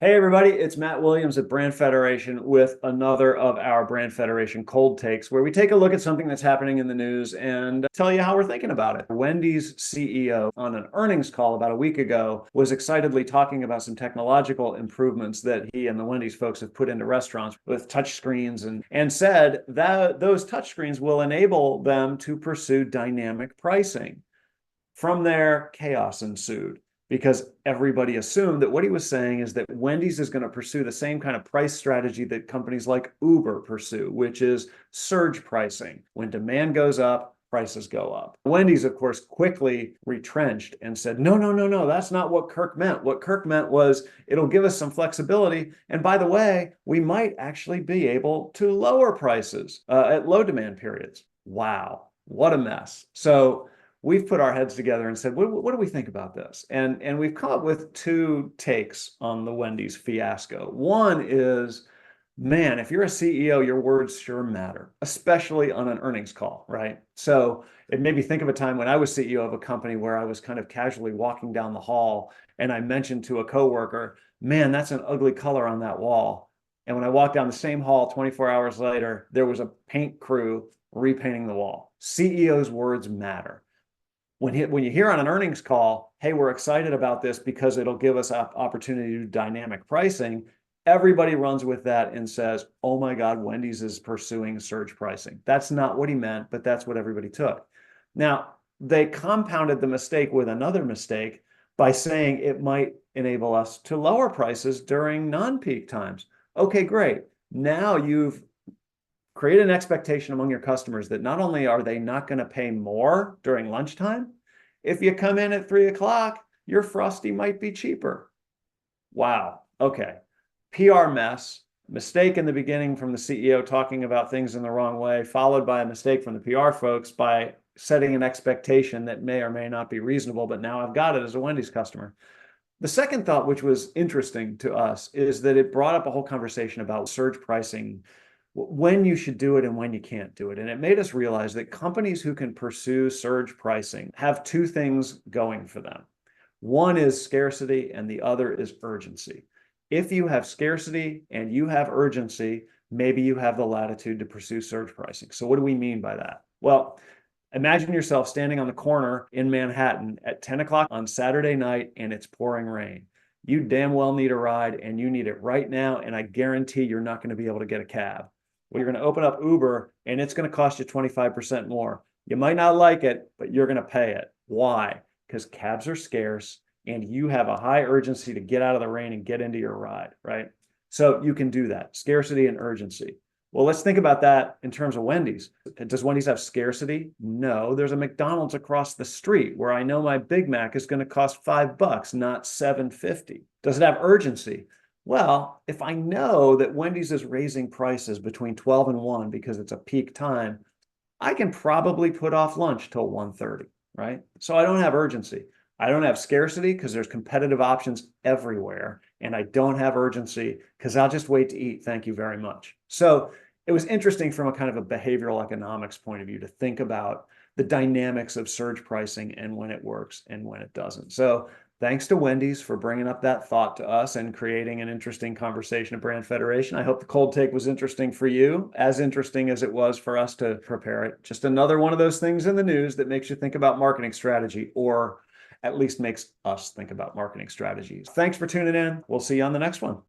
Hey everybody, it's Matt Williams at Brand Federation with another of our Brand Federation cold takes, where we take a look at something that's happening in the news and tell you how we're thinking about it. Wendy's CEO on an earnings call about a week ago was excitedly talking about some technological improvements that he and the Wendy's folks have put into restaurants with touch screens and said that those touch screens will enable them to pursue dynamic pricing. From there, chaos ensued because everybody assumed that what he was saying is that Wendy's is going to pursue the same kind of price strategy that companies like Uber pursue, which is surge pricing. When demand goes up, prices go up. Wendy's, of course, quickly retrenched and said, no, no, no, no, that's not what Kirk meant. What Kirk meant was it'll give us some flexibility. And by the way, we might actually be able to lower prices at low demand periods. Wow, what a mess. So we've put our heads together and said, what do we think about this? And we've come up with two takes on the Wendy's fiasco. One is, man, if you're a CEO, your words sure matter, especially on an earnings call, right? So it made me think of a time when I was CEO of a company where I was kind of casually walking down the hall and I mentioned to a coworker, man, that's an ugly color on that wall. And when I walked down the same hall 24 hours later, there was a paint crew repainting the wall. CEO's words matter. When you hear on an earnings call, hey, we're excited about this because it'll give us opportunity to do dynamic pricing, everybody runs with that and says, oh my God, Wendy's is pursuing surge pricing. That's not what he meant, but that's what everybody took. Now, they compounded the mistake with another mistake by saying it might enable us to lower prices during non-peak times. Okay, great. Now you've create an expectation among your customers that not only are they not going to pay more during lunchtime, if you come in at 3 o'clock, your Frosty might be cheaper. Wow. Okay. PR mess, mistake in the beginning from the CEO talking about things in the wrong way, followed by a mistake from the PR folks by setting an expectation that may or may not be reasonable, but now I've got it as a Wendy's customer. The second thought, which was interesting to us, is that it brought up a whole conversation about surge pricing, when you should do it and when you can't do it. And it made us realize that companies who can pursue surge pricing have two things going for them. One is scarcity and the other is urgency. If you have scarcity and you have urgency, maybe you have the latitude to pursue surge pricing. So what do we mean by that? Well, imagine yourself standing on the corner in Manhattan at 10 o'clock on Saturday night and it's pouring rain. You damn well need a ride and you need it right now. And I guarantee you're not going to be able to get a cab. Well, you're going to open up Uber and it's going to cost you 25% more. You might not like it, but you're going to pay it. Why? Because cabs are scarce and you have a high urgency to get out of the rain and get into your ride, right? So you can do that. Scarcity and urgency. Well, let's think about that in terms of Wendy's. Does Wendy's have scarcity? No, there's a McDonald's across the street where I know my Big Mac is going to cost $5, not $7.50. Does it have urgency? Well, if I know that Wendy's is raising prices between 12 and 1 because it's a peak time, I can probably put off lunch till 1:30, right? So I don't have urgency. I don't have scarcity because there's competitive options everywhere. And I don't have urgency because I'll just wait to eat. Thank you very much. So it was interesting from a kind of a behavioral economics point of view to think about the dynamics of surge pricing and when it works and when it doesn't. So thanks to Wendy's for bringing up that thought to us and creating an interesting conversation at Brand Federation. I hope the cold take was interesting for you, as interesting as it was for us to prepare it. Just another one of those things in the news that makes you think about marketing strategy, or at least makes us think about marketing strategies. Thanks for tuning in. We'll see you on the next one.